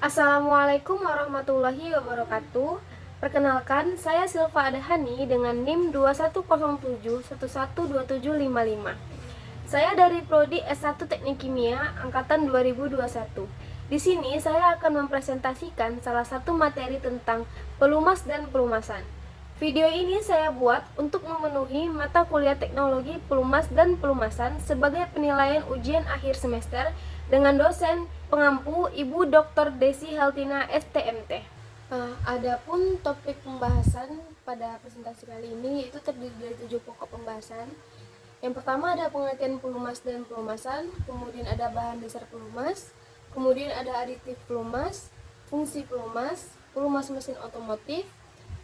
Assalamualaikum warahmatullahi wabarakatuh. Perkenalkan, saya Silva Adahani dengan NIM 2107112755. Saya dari Prodi S1 Teknik Kimia angkatan 2021. Di sini saya akan mempresentasikan salah satu materi tentang pelumas dan pelumasan. Video ini saya buat untuk memenuhi mata kuliah teknologi pelumas dan pelumasan sebagai penilaian ujian akhir semester dengan dosen pengampu Ibu Dr. Desi Heltina STMT. Adapun topik pembahasan pada presentasi kali ini itu terdiri dari 7 pokok pembahasan. Yang pertama ada pengertian pelumas dan pelumasan, kemudian ada bahan dasar pelumas, kemudian ada aditif pelumas, fungsi pelumas, pelumas mesin otomotif,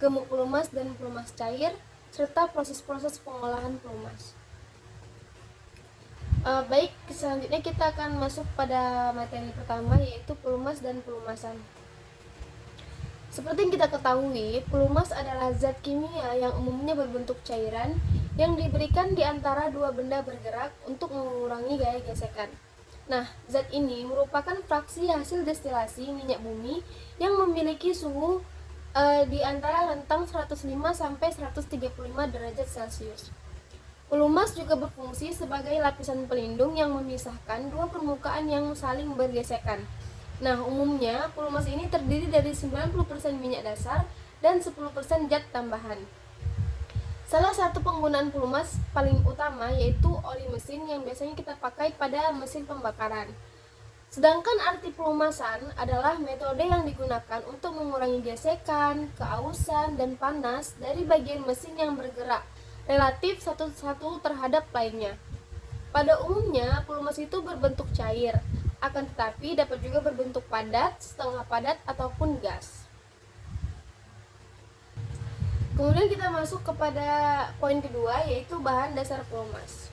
gemuk pelumas dan pelumas cair, serta proses-proses pengolahan pelumas. Baik, selanjutnya kita akan masuk pada materi pertama, yaitu pelumas dan pelumasan. Seperti yang kita ketahui, pelumas adalah zat kimia yang umumnya berbentuk cairan yang diberikan di antara dua benda bergerak untuk mengurangi gaya gesekan. Nah, zat ini merupakan fraksi hasil destilasi minyak bumi yang memiliki suhu di antara rentang 105 sampai 135 derajat Celcius. Pelumas juga berfungsi sebagai lapisan pelindung yang memisahkan dua permukaan yang saling bergesekan. Nah, umumnya pelumas ini terdiri dari 90% minyak dasar dan 10% zat tambahan. Salah satu penggunaan pelumas paling utama yaitu oli mesin yang biasanya kita pakai pada mesin pembakaran. Sedangkan arti pelumasan adalah metode yang digunakan untuk mengurangi gesekan, keausan, dan panas dari bagian mesin yang bergerak relatif satu terhadap lainnya. Pada umumnya, pelumas itu berbentuk cair, akan tetapi dapat juga berbentuk padat, setengah padat, ataupun gas. Kemudian kita masuk kepada poin kedua, yaitu bahan dasar pelumas.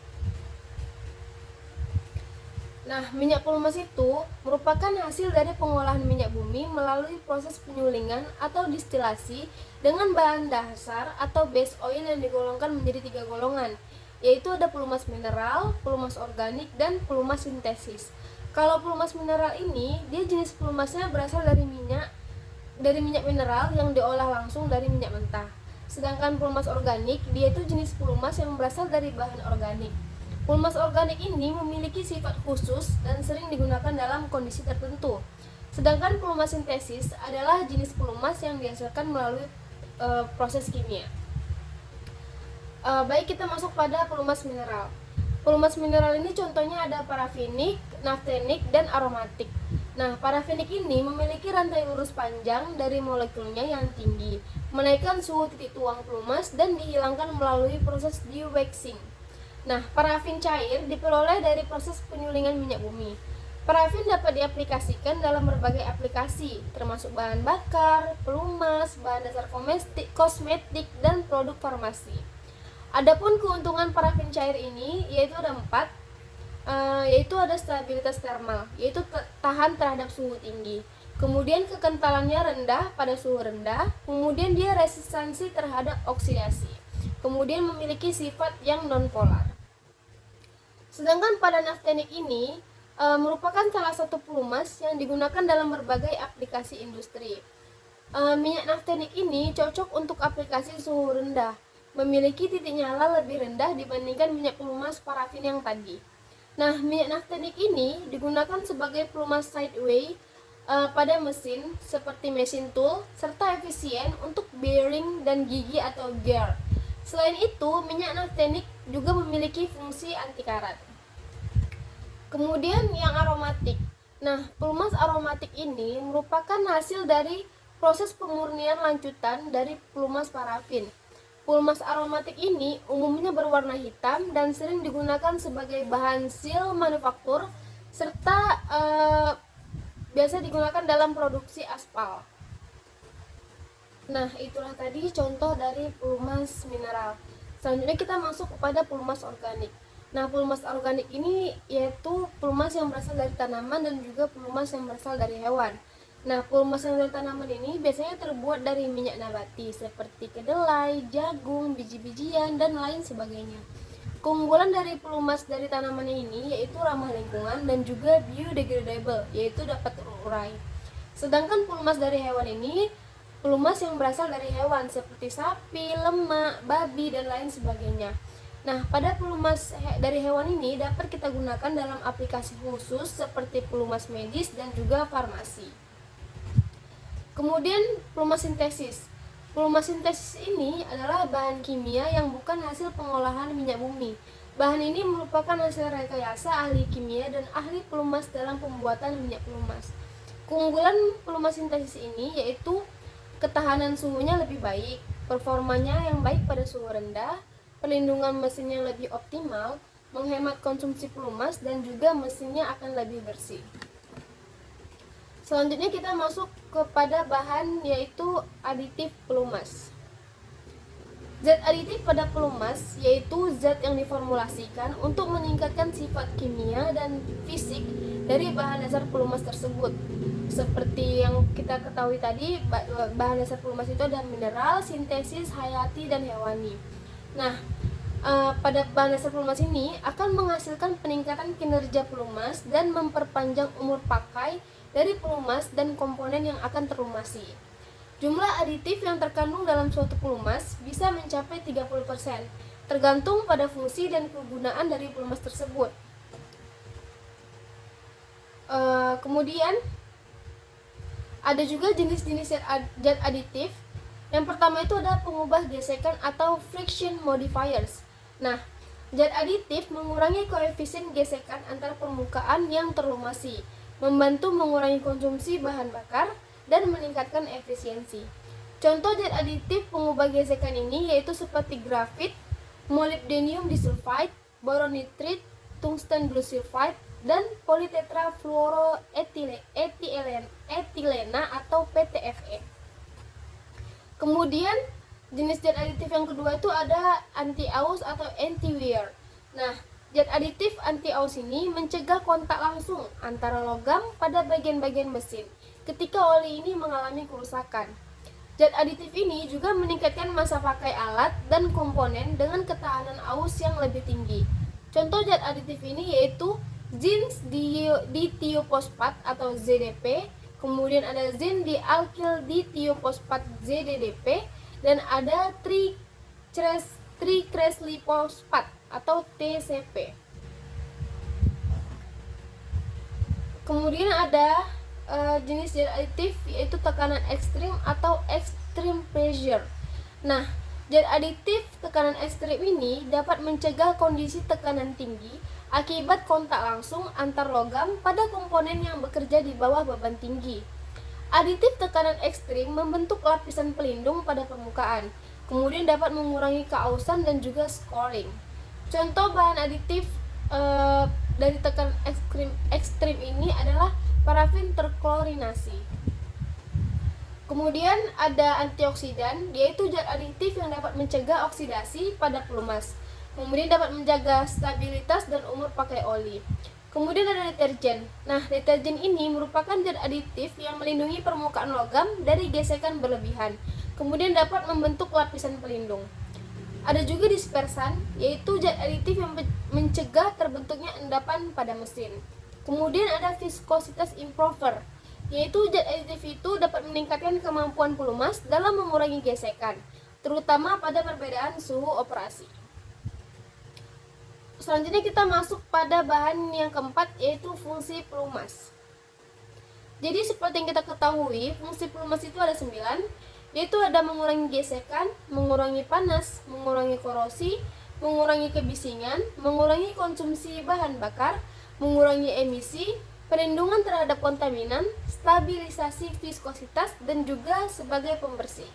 Nah, minyak pelumas itu merupakan hasil dari pengolahan minyak bumi melalui proses penyulingan atau distilasi dengan bahan dasar atau base oil yang digolongkan menjadi 3 golongan, yaitu ada pelumas mineral, pelumas organik, dan pelumas sintesis. Kalau pelumas mineral ini, dia jenis pelumasnya berasal dari minyak mineral yang diolah langsung dari minyak mentah. Sedangkan pelumas organik, dia itu jenis pelumas yang berasal dari bahan organik. Pelumas organik ini memiliki sifat khusus dan sering digunakan dalam kondisi tertentu. Sedangkan pelumas sintesis adalah jenis pelumas yang dihasilkan melalui proses kimia. Baik, kita masuk pada pelumas mineral. Pelumas mineral ini contohnya ada parafinik, naftenik, dan aromatik. Nah, parafinik ini memiliki rantai lurus panjang dari molekulnya yang tinggi, menaikkan suhu titik tuang pelumas dan dihilangkan melalui proses de-waxing. Nah, parafin cair diperoleh dari proses penyulingan minyak bumi. Parafin dapat diaplikasikan dalam berbagai aplikasi, termasuk bahan bakar, pelumas, bahan dasar kosmetik, dan produk farmasi. Adapun keuntungan parafin cair ini yaitu ada 4, yaitu ada stabilitas termal, yaitu tahan terhadap suhu tinggi. Kemudian kekentalannya rendah pada suhu rendah, kemudian dia resistansi terhadap oksidasi. Kemudian memiliki sifat yang nonpolar. Sedangkan pada naftenik ini merupakan salah satu pelumas yang digunakan dalam berbagai aplikasi industri. Minyak naftenik ini cocok untuk aplikasi suhu rendah, memiliki titik nyala lebih rendah dibandingkan minyak pelumas parafin yang tadi. Nah, minyak naftenik ini digunakan sebagai pelumas sideway pada mesin seperti mesin tool, serta efisien untuk bearing dan gigi atau gear. Selain itu, minyak naftenik juga memiliki fungsi anti karat. Kemudian yang aromatik. Nah, pelumas aromatik ini merupakan hasil dari proses pemurnian lanjutan dari pelumas parafin. Pelumas aromatik ini umumnya berwarna hitam dan sering digunakan sebagai bahan seal manufaktur serta biasa digunakan dalam produksi aspal. Nah, itulah tadi contoh dari pelumas mineral. Selanjutnya kita masuk kepada pelumas organik. Nah, pelumas organik ini yaitu pelumas yang berasal dari tanaman dan juga pelumas yang berasal dari hewan. Nah, pelumas yang dari tanaman ini biasanya terbuat dari minyak nabati seperti kedelai, jagung, biji-bijian, dan lain sebagainya. Keunggulan dari pelumas dari tanaman ini yaitu ramah lingkungan dan juga biodegradable, yaitu dapat terurai. Sedangkan pelumas dari hewan ini pelumas yang berasal dari hewan seperti sapi, lemak, babi, dan lain sebagainya. Nah, pada pelumas dari hewan ini dapat kita gunakan dalam aplikasi khusus seperti pelumas medis dan juga farmasi. Kemudian pelumas sintesis. Pelumas sintesis ini adalah bahan kimia yang bukan hasil pengolahan minyak bumi. Bahan ini merupakan hasil rekayasa ahli kimia dan ahli pelumas dalam pembuatan minyak pelumas. Keunggulan pelumas sintesis ini yaitu ketahanan suhunya lebih baik, performanya yang baik pada suhu rendah, perlindungan mesin yang lebih optimal, menghemat konsumsi pelumas, dan juga mesinnya akan lebih bersih. Selanjutnya kita masuk kepada bahan yaitu aditif pelumas. Zat aditif pada pelumas yaitu zat yang diformulasikan untuk meningkatkan sifat kimia dan fisik dari bahan dasar pelumas tersebut. Seperti yang kita ketahui tadi, bahan dasar pelumas itu ada mineral, sintesis, hayati, dan hewani. Nah, pada bahan dasar pelumas ini akan menghasilkan peningkatan kinerja pelumas dan memperpanjang umur pakai dari pelumas dan komponen yang akan terlumasi. Jumlah aditif yang terkandung dalam suatu pelumas bisa mencapai 30%, tergantung pada fungsi dan kegunaan dari pelumas tersebut. Kemudian ada juga jenis-jenis zat aditif. Yang pertama itu ada pengubah gesekan atau friction modifiers. Nah, zat aditif mengurangi koefisien gesekan antar permukaan yang terlumasi, membantu mengurangi konsumsi bahan bakar, dan meningkatkan efisiensi. Contoh zat aditif pengubah gesekan ini yaitu seperti grafit, molybdenium disulfide, boron nitrit, tungsten blue sulfide, dan politetrafluoroetilena atau PTFE. Kemudian jenis zat aditif yang kedua itu ada anti-aus atau anti-wear. Nah, zat aditif anti-aus ini mencegah kontak langsung antara logam pada bagian-bagian mesin ketika oli ini mengalami kerusakan. Zat aditif ini juga meningkatkan masa pakai alat dan komponen dengan ketahanan aus yang lebih tinggi. Contoh zat aditif ini yaitu zinc dithiofosfat atau ZDP, kemudian ada zinc dialkyl dithiofosfat ZDDP, dan ada trikresliposfat atau TCP. Kemudian ada jenis zat aditif yaitu tekanan ekstrim atau extreme pressure. Nah, zat aditif tekanan ekstrim ini dapat mencegah kondisi tekanan tinggi akibat kontak langsung antar logam pada komponen yang bekerja di bawah beban tinggi. Aditif tekanan ekstrim membentuk lapisan pelindung pada permukaan, kemudian dapat mengurangi keausan dan juga scoring. Contoh bahan aditif dari tekanan ekstrim ini adalah parafin terklorinasi. Kemudian ada antioksidan, yaitu zat aditif yang dapat mencegah oksidasi pada pelumas. Kemudian dapat menjaga stabilitas dan umur pakai oli. Kemudian ada deterjen. Nah, deterjen ini merupakan zat aditif yang melindungi permukaan logam dari gesekan berlebihan. Kemudian dapat membentuk lapisan pelindung. Ada juga dispersan, yaitu zat aditif yang mencegah terbentuknya endapan pada mesin. Kemudian ada viskositas improver, yaitu zat aditif itu dapat meningkatkan kemampuan pelumas dalam mengurangi gesekan, terutama pada perbedaan suhu operasi. Selanjutnya kita masuk pada bahan yang keempat, yaitu fungsi pelumas. Jadi seperti yang kita ketahui, fungsi pelumas itu ada 9, yaitu ada mengurangi gesekan, mengurangi panas, mengurangi korosi, mengurangi kebisingan, mengurangi konsumsi bahan bakar, mengurangi emisi, perlindungan terhadap kontaminan, stabilisasi viskositas, dan juga sebagai pembersih.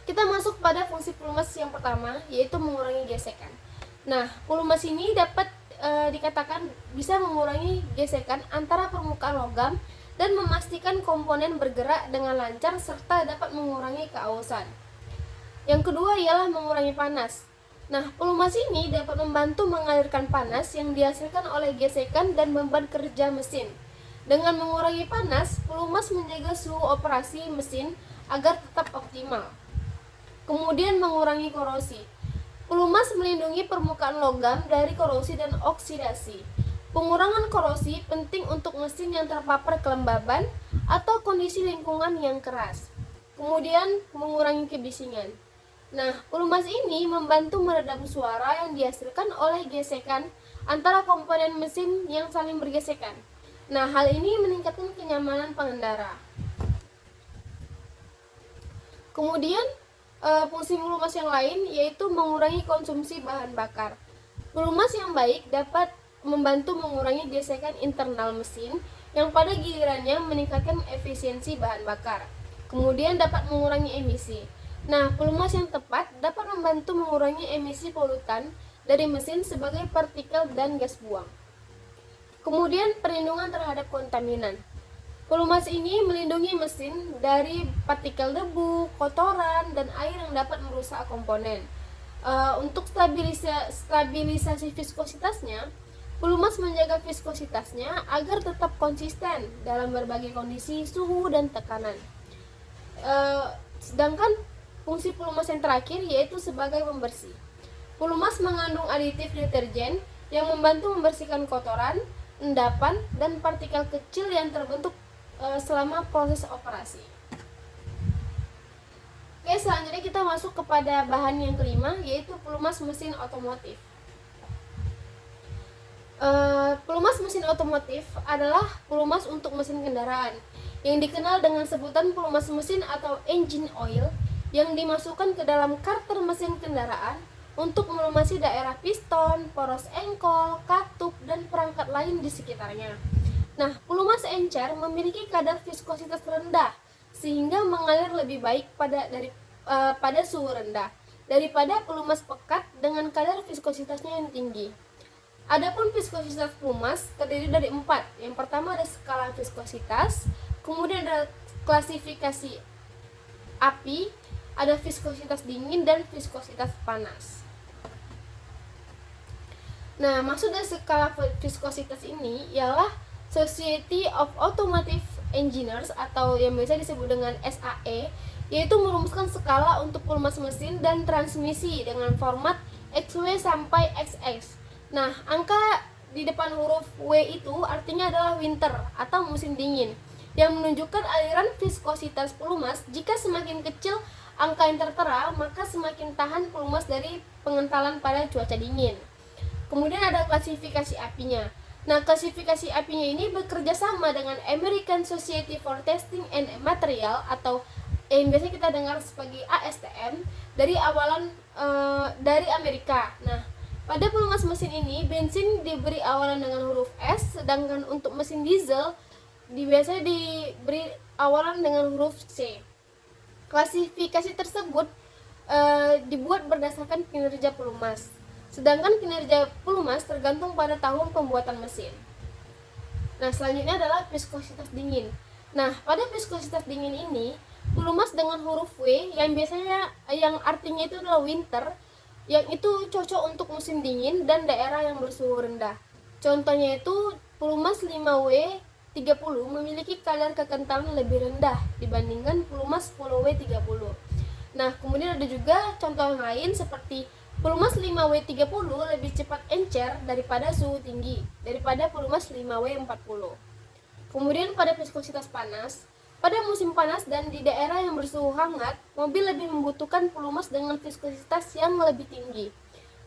Kita masuk pada fungsi pelumas yang pertama, yaitu mengurangi gesekan. Nah, pelumas ini dapat dikatakan bisa mengurangi gesekan antara permukaan logam dan memastikan komponen bergerak dengan lancar serta dapat mengurangi keausan. Yang kedua ialah mengurangi panas. Nah, pelumas ini dapat membantu mengalirkan panas yang dihasilkan oleh gesekan dan beban kerja mesin. Dengan mengurangi panas, pelumas menjaga suhu operasi mesin agar tetap optimal. Kemudian mengurangi korosi. Pelumas melindungi permukaan logam dari korosi dan oksidasi. Pengurangan korosi penting untuk mesin yang terpapar kelembaban atau kondisi lingkungan yang keras. Kemudian mengurangi kebisingan. Nah, pelumas ini membantu meredam suara yang dihasilkan oleh gesekan antara komponen mesin yang saling bergesekan. Nah, hal ini meningkatkan kenyamanan pengendara. Kemudian, fungsi pelumas yang lain yaitu mengurangi konsumsi bahan bakar. Pelumas yang baik dapat membantu mengurangi gesekan internal mesin yang pada gilirannya meningkatkan efisiensi bahan bakar. Kemudian dapat mengurangi emisi. Nah, pelumas yang tepat dapat membantu mengurangi emisi polutan dari mesin sebagai partikel dan gas buang. Kemudian perlindungan terhadap kontaminan. Pelumas ini melindungi mesin dari partikel debu, kotoran, dan air yang dapat merusak komponen. Untuk stabilisasi viskositasnya, pelumas menjaga viskositasnya agar tetap konsisten dalam berbagai kondisi suhu dan tekanan. Sedangkan fungsi pelumas yang terakhir yaitu sebagai pembersih. Pelumas mengandung aditif deterjen yang membantu membersihkan kotoran, endapan, dan partikel kecil yang terbentuk selama proses operasi. Oke, selanjutnya kita masuk kepada bahan yang kelima, yaitu pelumas mesin otomotif. Pelumas mesin otomotif adalah pelumas untuk mesin kendaraan yang dikenal dengan sebutan pelumas mesin atau engine oil, yang dimasukkan ke dalam karter mesin kendaraan untuk melumasi daerah piston, poros engkol, katup, dan perangkat lain di sekitarnya. Nah, pelumas encer memiliki kadar viskositas rendah sehingga mengalir lebih baik pada suhu rendah daripada pelumas pekat dengan kadar viskositasnya yang tinggi. Adapun viskositas pelumas terdiri dari 4. Yang pertama ada skala viskositas, kemudian ada klasifikasi api, ada viskositas dingin dan viskositas panas. Nah, maksud dari skala viskositas ini ialah Society of Automotive Engineers atau yang biasa disebut dengan SAE, yaitu merumuskan skala untuk pelumas mesin dan transmisi dengan format XW sampai XX. Nah, angka di depan huruf W itu artinya adalah winter atau musim dingin, yang menunjukkan aliran viskositas pelumas. Jika semakin kecil angka yang tertera, maka semakin tahan pelumas dari pengentalan pada cuaca dingin. Kemudian ada klasifikasi apinya. Nah, klasifikasi apinya ini bekerja sama dengan American Society for Testing and Material atau yang biasa kita dengar sebagai ASTM dari Amerika. Nah, pada pelumas mesin ini bensin diberi awalan dengan huruf S, sedangkan untuk mesin diesel biasanya diberi awalan dengan huruf C. Klasifikasi tersebut dibuat berdasarkan kinerja pelumas. Sedangkan kinerja pelumas tergantung pada tahun pembuatan mesin. Nah, selanjutnya adalah viskositas dingin. Nah, pada viskositas dingin ini, pelumas dengan huruf W yang artinya itu adalah winter, yang itu cocok untuk musim dingin dan daerah yang bersuhu rendah. Contohnya itu pelumas 5W30 memiliki kadar kekentalan lebih rendah dibandingkan pelumas 10W30. Nah, kemudian ada juga contoh yang lain seperti pelumas 5W30 lebih cepat encer daripada suhu tinggi daripada pelumas 5W40. Kemudian pada viskositas panas, pada musim panas dan di daerah yang bersuhu hangat, mobil lebih membutuhkan pelumas dengan viskositas yang lebih tinggi.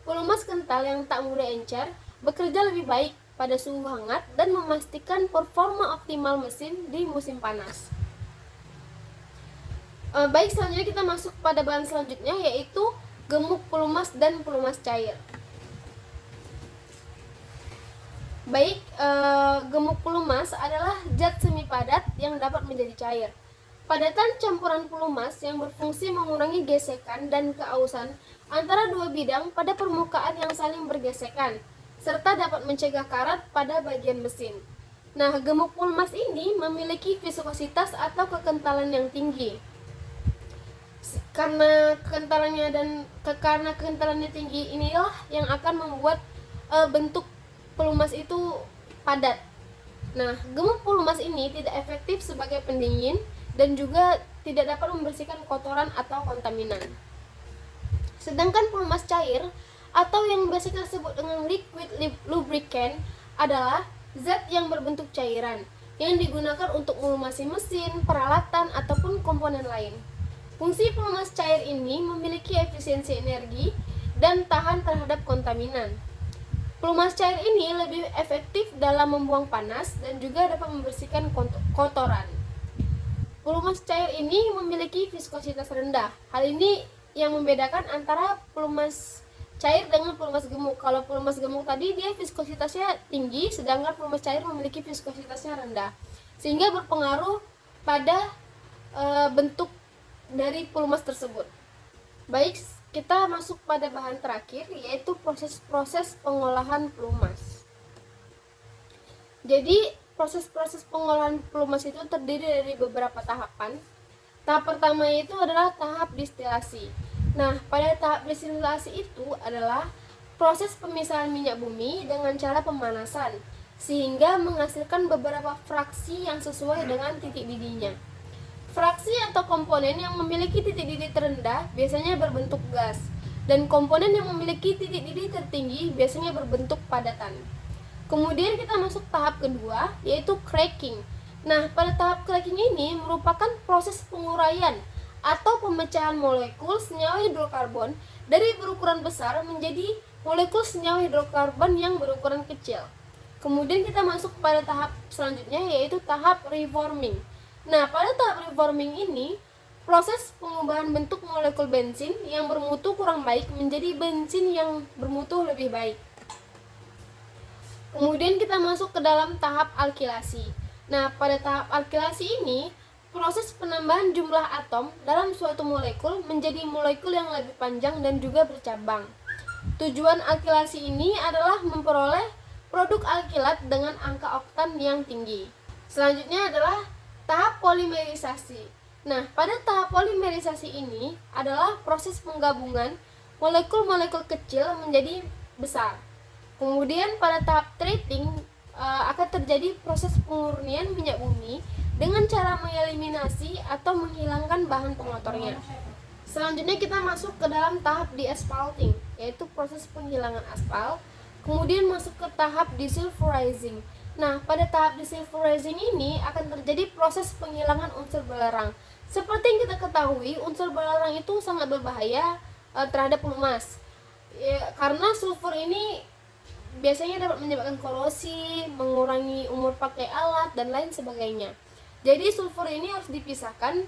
Pelumas kental yang tak mudah encer bekerja lebih baik pada suhu hangat dan memastikan performa optimal mesin di musim panas. Baik, selanjutnya kita masuk pada bahan selanjutnya, yaitu gemuk pelumas dan pelumas cair. Baik, gemuk pelumas adalah zat semi padat yang dapat menjadi cair. Padatan campuran pelumas yang berfungsi mengurangi gesekan dan keausan antara dua bidang pada permukaan yang saling bergesekan, serta dapat mencegah karat pada bagian mesin. Nah, gemuk pelumas ini memiliki viskositas atau kekentalan yang tinggi. Karena kekentalannya tinggi inilah yang akan membuat bentuk pelumas itu padat. Nah, gemuk pelumas ini tidak efektif sebagai pendingin dan juga tidak dapat membersihkan kotoran atau kontaminan. Sedangkan pelumas cair atau yang biasa kita sebut dengan liquid lubricant adalah zat yang berbentuk cairan. yang digunakan untuk melumasi mesin, peralatan, ataupun komponen lain. Fungsi pelumas cair ini memiliki efisiensi energi dan tahan terhadap kontaminan. Pelumas cair ini lebih efektif dalam membuang panas dan juga dapat membersihkan kotoran. Pelumas cair ini memiliki viskositas rendah. Hal ini yang membedakan antara pelumas cair dengan pelumas gemuk. Kalau pelumas gemuk tadi dia viskositasnya tinggi, sedangkan pelumas cair memiliki viskositasnya rendah, sehingga berpengaruh pada bentuk dari pelumas tersebut. Baik, kita masuk pada bahan terakhir, yaitu proses-proses pengolahan pelumas. Jadi proses-proses pengolahan pelumas itu terdiri dari beberapa tahapan. Tahap pertama itu adalah tahap distilasi. Nah, pada tahap distilasi itu adalah proses pemisahan minyak bumi dengan cara pemanasan, sehingga menghasilkan beberapa fraksi yang sesuai dengan titik didihnya. Fraksi atau komponen yang memiliki titik didih terendah biasanya berbentuk gas, dan komponen yang memiliki titik didih tertinggi biasanya berbentuk padatan. Kemudian kita masuk tahap kedua, yaitu cracking. Nah, pada tahap cracking ini merupakan proses penguraian atau pemecahan molekul senyawa hidrokarbon dari berukuran besar menjadi molekul senyawa hidrokarbon yang berukuran kecil. Kemudian kita masuk pada tahap selanjutnya, yaitu tahap reforming. Nah, pada tahap reforming ini, proses pengubahan bentuk molekul bensin yang bermutu kurang baik menjadi bensin yang bermutu lebih baik. Kemudian kita masuk ke dalam tahap alkilasi. Nah, pada tahap alkilasi ini, proses penambahan jumlah atom dalam suatu molekul menjadi molekul yang lebih panjang dan juga bercabang. Tujuan alkilasi ini adalah memperoleh produk alkilat dengan angka oktan yang tinggi. Selanjutnya adalah tahap polimerisasi. Nah, pada tahap polimerisasi ini adalah proses penggabungan molekul-molekul kecil menjadi besar. Kemudian pada tahap treating akan terjadi proses pemurnian minyak bumi dengan cara mengeliminasi atau menghilangkan bahan pengotornya. Selanjutnya kita masuk ke dalam tahap deasphalting, yaitu proses penghilangan aspal. Kemudian masuk ke tahap desulfurizing. Nah, pada tahap desulfurizing ini akan terjadi proses penghilangan unsur belerang. Seperti yang kita ketahui, unsur belerang itu sangat berbahaya terhadap pelumas. Karena sulfur ini biasanya dapat menyebabkan korosi, mengurangi umur pakai alat, dan lain sebagainya. Jadi sulfur ini harus dipisahkan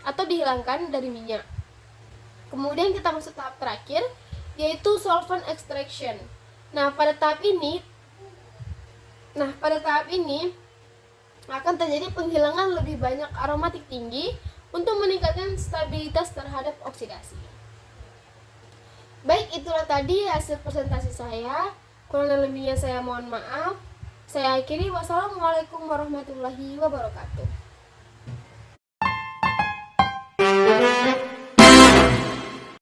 atau dihilangkan dari minyak. Kemudian kita masuk tahap terakhir, yaitu solvent extraction. Nah, pada tahap ini akan terjadi penghilangan lebih banyak aromatik tinggi untuk meningkatkan stabilitas terhadap oksidasi. Baik, itulah tadi hasil presentasi saya. Kurang dan lebihnya saya mohon maaf. Saya akhiri. Wassalamualaikum warahmatullahi wabarakatuh.